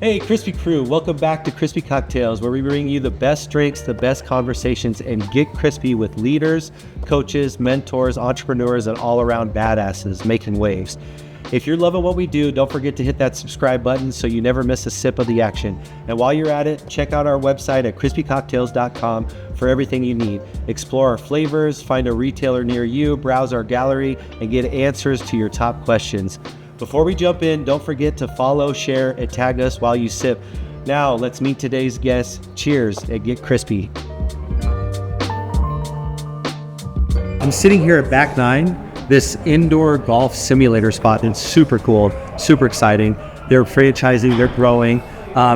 Hey, Crispy Crew, welcome back to Crispy Cocktails, where we bring you the best drinks, the best conversations, and get crispy with leaders, coaches, mentors, entrepreneurs, and all-around badasses making waves. If you're loving what we do, don't forget to hit that subscribe button so you never miss a sip of the action. And while you're at it, check out our website at crispycocktails.com for everything you need. Explore our flavors, find a retailer near you, browse our gallery, and get answers to your top questions. Before we jump in, don't forget to follow, share, and tag us while you sip. Now, let's meet today's guests. Cheers and get crispy. I'm sitting here at Back 9, this indoor golf simulator spot. It's super cool, super exciting. They're franchising, they're growing.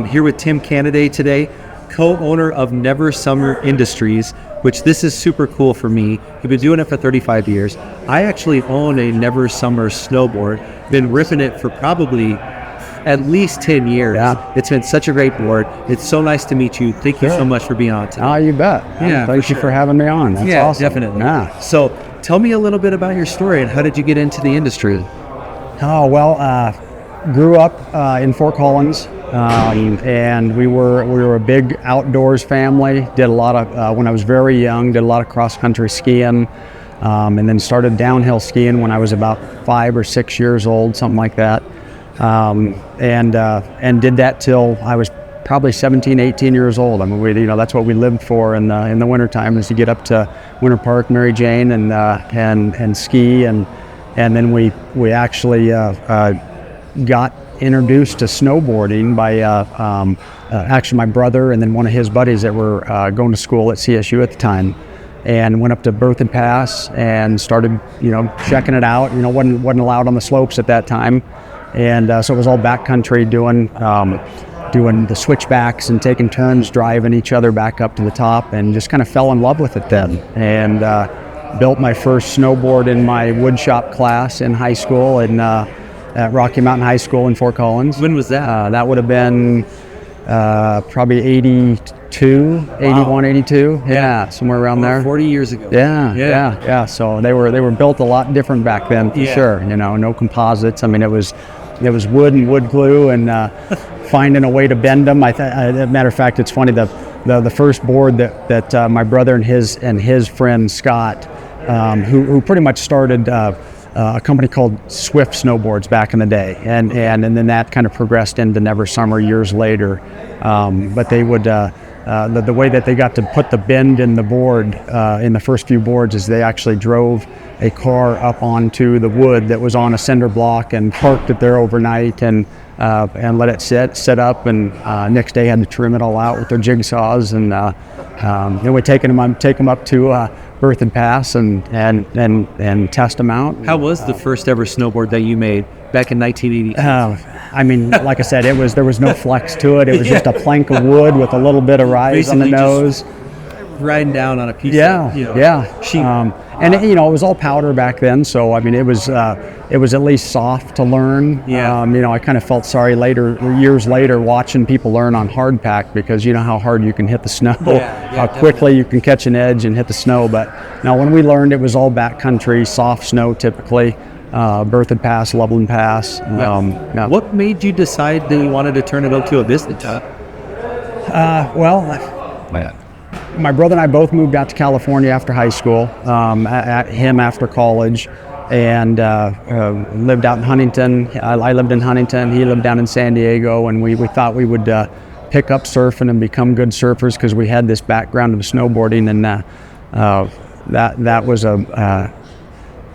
Here with Tim Canaday today, co-owner of Never Summer Industries, which this is super cool for me. We've been doing it for 35 years. I actually own a Never Summer snowboard. Been ripping it for probably at least 10 years. Yeah. It's been such a great board. It's so nice to meet you. Thank you so much for being on today. Oh, you bet. Yeah, Thank you for having me on. That's awesome. Definitely. Yeah. So tell me a little bit about your story and how did you get into the industry? Oh, well, grew up in Fort Collins, and we were a big outdoors family. Did a lot of, when I was very young, did a lot of cross-country skiing, and then started downhill skiing when I was about 5 or 6 years old, something like that. And did that till I was probably 17, 18 years old. I mean, that's what we lived for in the wintertime, is to get up to Winter Park, Mary Jane, and ski, and then we actually got introduced to snowboarding by actually my brother and then one of his buddies that were going to school at CSU at the time, and went up to Berthoud Pass and started checking it out. Wasn't allowed on the slopes at that time, and so it was all backcountry, doing the switchbacks and taking turns driving each other back up to the top, and just kind of fell in love with it then, and built my first snowboard in my woodshop class in high school at Rocky Mountain High School in Fort Collins. When was that? That would have been probably 82, 81, 82. Yeah, somewhere around there. 40 years ago. Yeah. So they were built a lot different back then, for sure. No composites. I mean, it was wood and wood glue, and finding a way to bend them. As a matter of fact, it's funny, the first board that my brother and his friend Scott, who pretty much started a company called Swift Snowboards back in the day, and then that kind of progressed into Never Summer years later. But they would the way that they got to put the bend in the board in the first few boards is they actually drove a car up onto the wood that was on a cinder block and parked it there overnight, and let it set up, and next day had to trim it all out with their jigsaws, and then we take them up to Berthoud Pass and test them out. How was the first ever snowboard that you made back in 1980? I mean, like I said, there was no flex to it. It was just a plank of wood with a little bit of rise on the nose. Riding down on a piece of sheet. And it was all powder back then, so I mean it was at least soft to learn. I kind of felt sorry years later watching people learn on hard pack, because you know how hard you can hit the snow, how quickly you can catch an edge and hit the snow. But now when we learned, it was all backcountry, soft snow typically. Berthoud Pass, Loveland Pass. What made you decide that you wanted to turn it into a business? My brother and I both moved out to California after high school, him after college, and lived out in Huntington. I lived in Huntington, he lived down in San Diego, and we thought we would pick up surfing and become good surfers, because we had this background of snowboarding, and that was an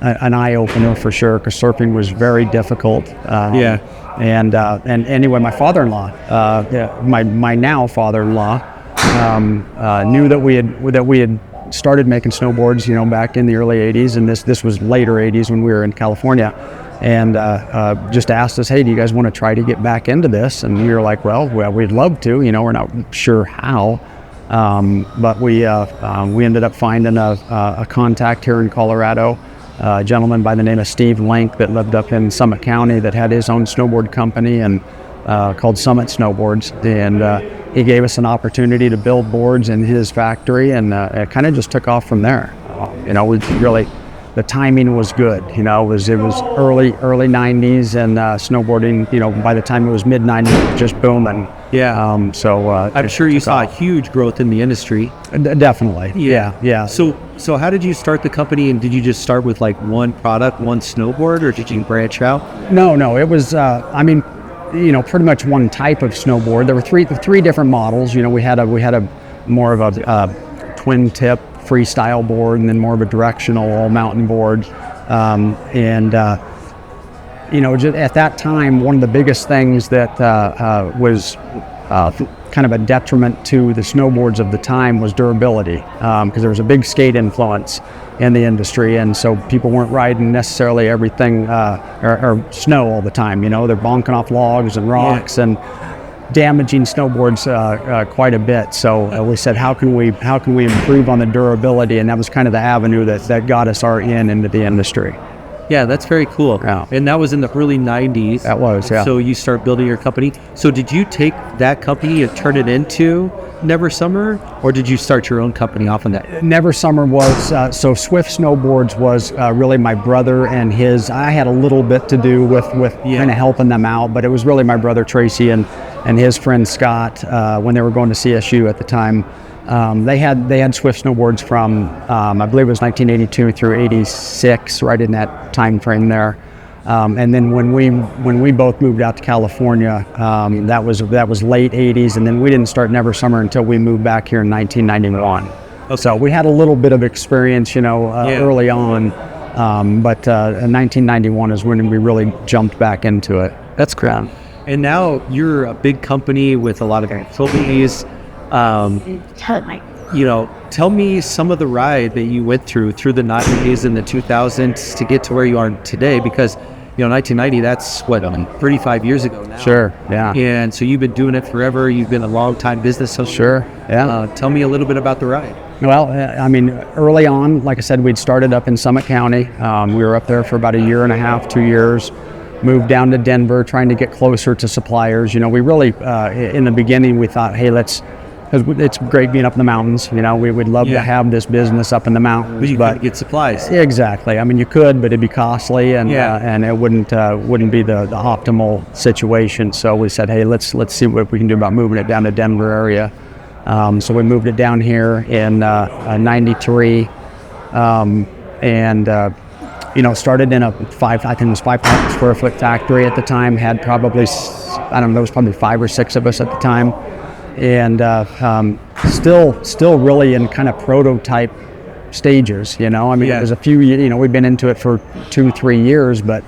eye-opener for sure, because surfing was very difficult. And anyway, my father-in-law, my now father-in-law, knew that we had started making snowboards, back in the early 80s, and this was later 80s when we were in California, and just asked us, hey, do you guys want to try to get back into this? And we were like, well, we'd love to, we're not sure how, but we ended up finding a contact here in Colorado, a gentleman by the name of Steve Link that lived up in Summit County that had his own snowboard company, and called Summit Snowboards, and he gave us an opportunity to build boards in his factory, and it kind of just took off from there. We the timing was good. You know, it was early 90s, and snowboarding, you know, by the time it was mid 90s, it was just booming. Yeah. So I'm sure you saw a huge growth in the industry. Definitely. Yeah. So how did you start the company, and did you just start with like one product, one snowboard, or did you branch out? No, it was, I mean, you know, pretty much one type of snowboard. There were three different models. You know, we had a more of a twin tip freestyle board, and then more of a directional all mountain board. You know, just at that time, one of the biggest things that was kind of a detriment to the snowboards of the time was durability, because there was a big skate influence in the industry, and so people weren't riding necessarily everything or snow all the time. You know, they're bonking off logs and rocks and damaging snowboards quite a bit. So we said, how can we improve on the durability? And that was kind of the avenue that got us into the industry. Yeah, that's very cool. Yeah. And that was in the early 90s. That was, yeah. So you start building your company. So did you take that company and turn it into Never Summer, or did you start your own company off on that? Never Summer was, so Swift Snowboards was really my brother and his. I had a little bit to do with kind of helping them out, but it was really my brother Tracy and his friend Scott when they were going to CSU at the time. They had Swift Snowboards from I believe it was 1982 through 86, right in that time frame there. And then when we both moved out to California, that was late 80s, and then we didn't start Never Summer until we moved back here in 1991. Okay. So we had a little bit of experience, you know, early on, but 1991 is when we really jumped back into it. That's great. And now you're a big company with a lot of employees. You know, tell me some of the ride that you went through the 90s and the 2000s to get to where you are today, because, you know, 1990, that's what, 35 years ago now. Sure, yeah. And so you've been doing it forever. You've been a long-time business owner. Sure, yeah. Tell me a little bit about the ride. Well, I mean, early on, like I said, we'd started up in Summit County. We were up there for about a year and a half, 2 years. Moved down to Denver, trying to get closer to suppliers. You know, we really, in the beginning, we thought, hey, because it's great being up in the mountains. You know, we would love to have this business up in the mountains, but you couldn't get supplies. Exactly. I mean, you could, but it'd be costly, and it wouldn't be the optimal situation. So we said, hey, let's see what we can do about moving it down to Denver area. So we moved it down here in '93, you know, started in a 5,000 square foot factory at the time. Had probably, I don't know, there was probably 5 or 6 of us at the time. And still really in kind of prototype stages, you know. I mean, it was a few, you know, we'd been into it for 2-3 years, but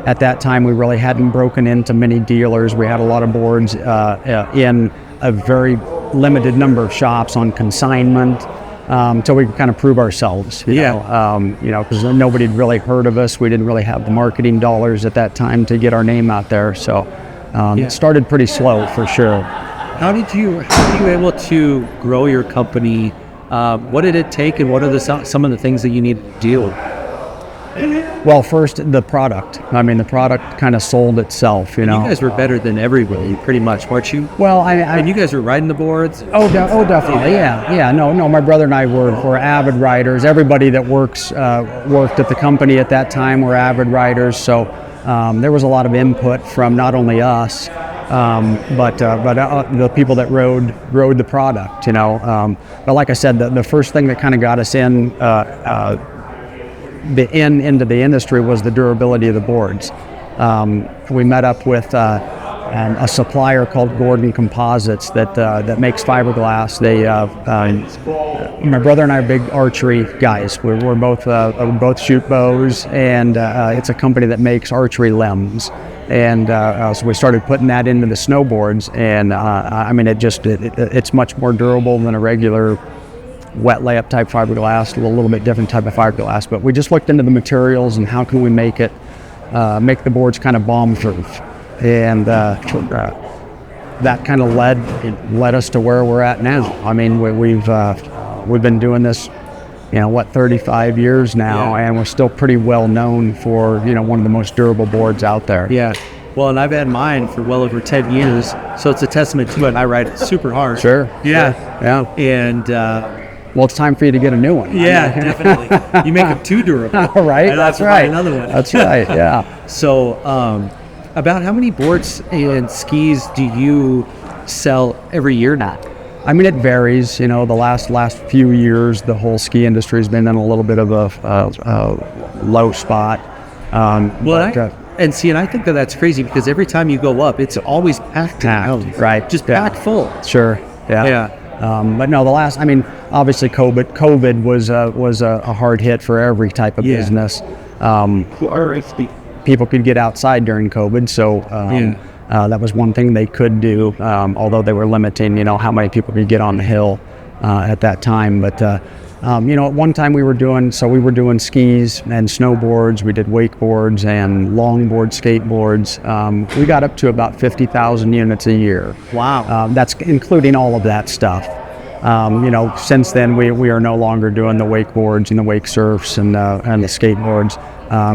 at that time we really hadn't broken into many dealers. We had a lot of boards in a very limited number of shops on consignment, until we could kind of prove ourselves, you know, because nobody had really heard of us. We didn't really have the marketing dollars at that time to get our name out there. So it started pretty slow for sure. How were you able to grow your company? What did it take, and what are some of the things that you need to do? Well, first, the product. I mean, the product kind of sold itself, you know. You guys were better than everybody, pretty much, weren't you? Well, and you guys were riding the boards? Definitely, yeah. No, my brother and I were avid riders. Everybody that worked at the company at that time were avid riders, so there was a lot of input from not only us, but the people that rode the product, you know. But like I said, the first thing that kind of got us into the industry was the durability of the boards. We met up with a supplier called Gordon Composites that makes fiberglass. My brother and I are big archery guys. We both shoot bows, and it's a company that makes archery limbs. And so we started putting that into the snowboards, and I mean, it's much more durable than a regular wet layup type fiberglass, a little bit different type of fiberglass. But we just looked into the materials and how can we make the boards kind of bomb proof, and that kind of led us to where we're at now. I mean, we've been doing this, 35 years now, and we're still pretty well known for one of the most durable boards out there. Yeah. Well, and I've had mine for well over 10 years, so it's a testament to it. I ride it super hard. Sure. Yeah. Yeah. And well, it's time for you to get a new one. Yeah, definitely. You make them too durable. Right, that's right. Another one. That's right, yeah. So, about how many boards and skis do you sell every year now? I mean, it varies. The last few years, the whole ski industry has been in a little bit of a low spot. And I think that's crazy because every time you go up, it's always packed, right? Just packed full. Sure. Yeah. But no, obviously COVID was a hard hit for every type of business. People could get outside during COVID, so that was one thing they could do, although they were limiting, how many people could get on the hill at that time. But at one time we were doing skis and snowboards. We did wakeboards and longboard skateboards. We got up to about 50,000 units a year. Wow. That's including all of that stuff. Since then we are no longer doing the wakeboards and the wake surfs and the skateboards.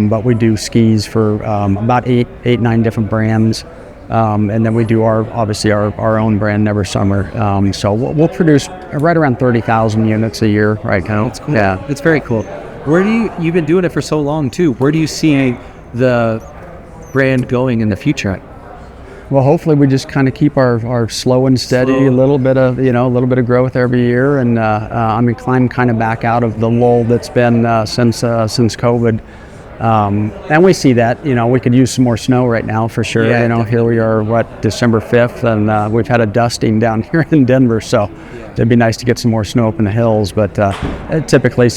But we do skis for about 9 different brands. And then we do our own brand, Never Summer. So we'll produce right around 30,000 units a year right now. That's cool. Yeah, it's very cool. You've been doing it for so long too. Where do you see the brand going in the future? Well, hopefully we just kind of keep our slow and steady, a little bit of growth every year, and climb kind of back out of the lull that's been since COVID. And we see that, we could use some more snow right now for sure. Yeah, here we are, December 5th, and we've had a dusting down here in Denver, so it'd be nice to get some more snow up in the hills. But typically,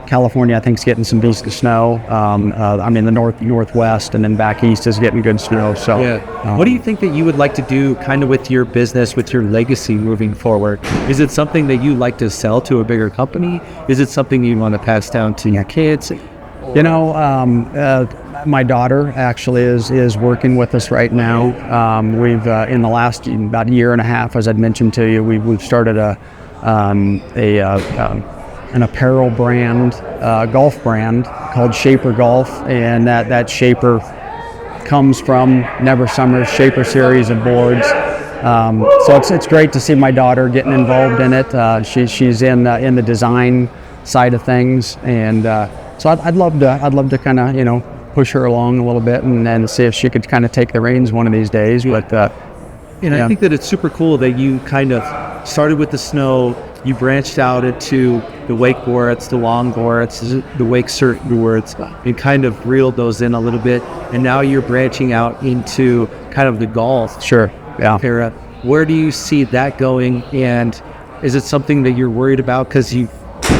California, I think, is getting some decent snow. The northwest, and then back east is getting good snow. So, what do you think that you would like to do, kind of with your business, with your legacy moving forward? Is it something that you like to sell to a bigger company? Is it something you want to pass down to your kids? My daughter actually is working with us right now. We've in the last about year and a half, as I'd mentioned to you, we've started an apparel brand, golf brand called Shaper Golf, and that Shaper comes from Never Summer's Shaper series of boards. So it's great to see my daughter getting involved in it. She's in the design side of things, and so I'd love to kind of push her along a little bit and see if she could kind of take the reins one of these days. But I think that it's super cool that you kind of started with the snow. You branched out into the wakeboards, the longboards, the wake surfboards, and kind of reeled those in a little bit. And now you're branching out into kind of the golf. Sure. Yeah. Era. Where do you see that going? And is it something that you're worried about because you've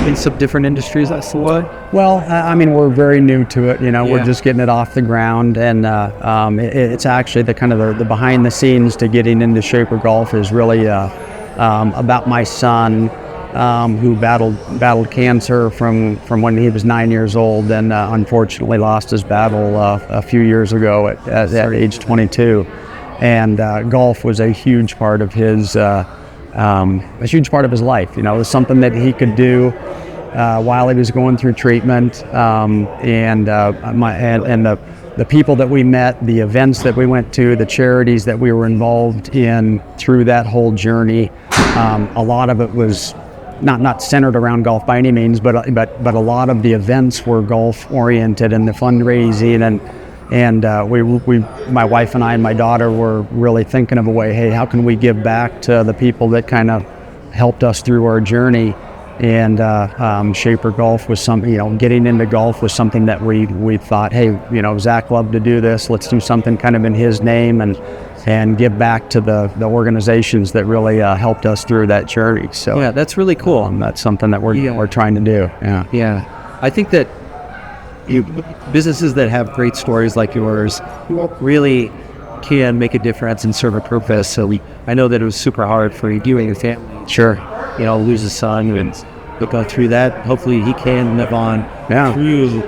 in some different industries? That's what? Well, we're very new to it. We're just getting it off the ground, and it's actually the kind of the behind the scenes to getting into Shaper Golf is really about my son, who battled cancer from when he was 9 years old, and unfortunately lost his battle a few years ago at age 22. And golf was a huge part of his life. It was something that he could do while he was going through treatment, and the people that we met, the events that we went to, the charities that we were involved in through that whole journey. A lot of it was not centered around golf by any means, but a lot of the events were golf oriented, and the fundraising, and my wife and I and my daughter were really thinking of a way, hey, how can we give back to the people that kind of helped us through our journey? And Shaper Golf was something, getting into golf was something that we thought, hey, Zach loved to do this. Let's do something kind of in his name and give back to the organizations that really helped us through that journey. So yeah, that's really cool. That's something that we're trying to do. Yeah. I think that businesses that have great stories like yours really can make a difference and serve a purpose. So I know that it was super hard for you and your family. Sure. Lose a son and go through that. Hopefully he can live on through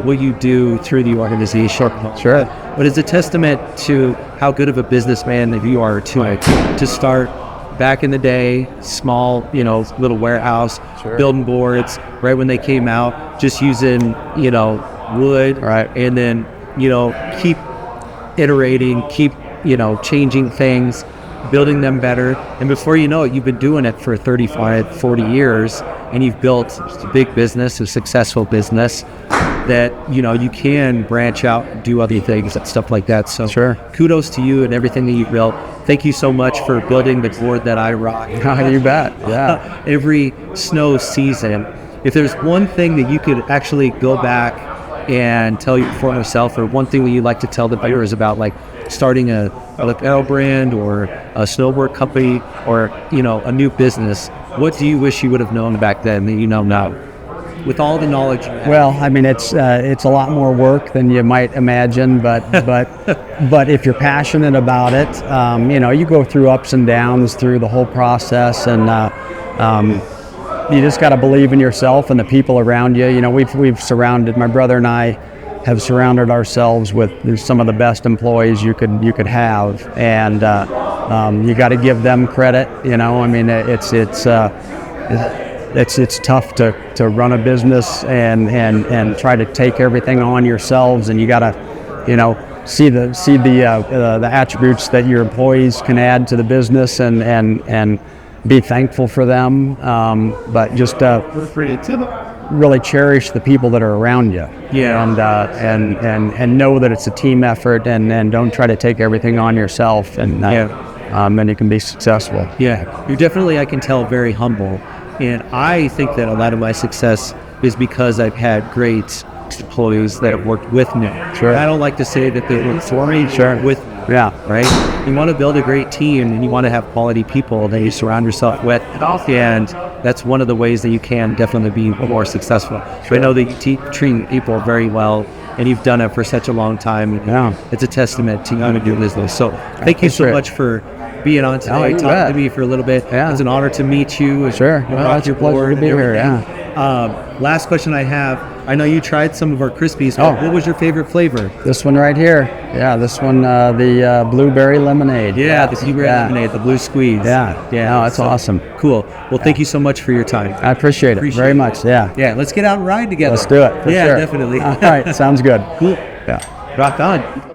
what you do through the organization. Sure. But it's a testament to how good of a businessman that you are to start back in the day, small, little warehouse, building boards, right when they came out, just using, wood, right, and then, keep iterating, keep, changing things, building them better. And before you know it, you've been doing it for 35, 40 years, and you've built a big business, a successful business that, you can branch out and do other things and stuff like that. So Sure. kudos to you and everything that you've built. Thank you so much for building the board that I rock. You bet. Yeah. Every snow season. If there's one thing that you could actually go back and tell your former self, or one thing that you'd like to tell the viewers about, like starting a lapel brand or a snowboard company or, a new business, what do you wish you would have known back then that you know now? With all the knowledge you have. Well, I mean, it's a lot more work than you might imagine, but if you're passionate about it, you go through ups and downs through the whole process, and you just got to believe in yourself and the people around you. We've surrounded, my brother and I have surrounded ourselves with some of the best employees you could have, and you got to give them credit. I mean, it's tough to run a business and try to take everything on yourselves, and you got to see the attributes that your employees can add to the business, and be thankful for them, but just really cherish the people that are around you. Yeah. And know that it's a team effort, and don't try to take everything on yourself, and you can be successful. Yeah, you're definitely, I can tell, very humble. And I think that a lot of my success is because I've had great employees that have worked with me. Sure. I don't like to say that they work for me, Sure. with me. Yeah. Right? You want to build a great team, and you want to have quality people that you surround yourself with. And that's one of the ways that you can definitely be more successful. Sure. I know that you treat people very well, and you've done it for such a long time. Yeah. It's a testament to you to do business. So thank you so much for being on today, you talking bet. to me for a little bit. Yeah. It's an honor to meet you. Sure. Well, it's a pleasure to be here. Yeah. Last question I have. I know you tried some of our Crispies. Oh. What was your favorite flavor? This one right here. Yeah, this one, the blueberry lemonade. Yeah, the blueberry lemonade, the blue squeeze. Yeah. No, that's awesome. Cool. Well, thank you so much for your time. I appreciate it very much. Yeah. Yeah, let's get out and ride together. Let's do it. For yeah, sure. definitely. All right, sounds good. Cool. Yeah. Rock on.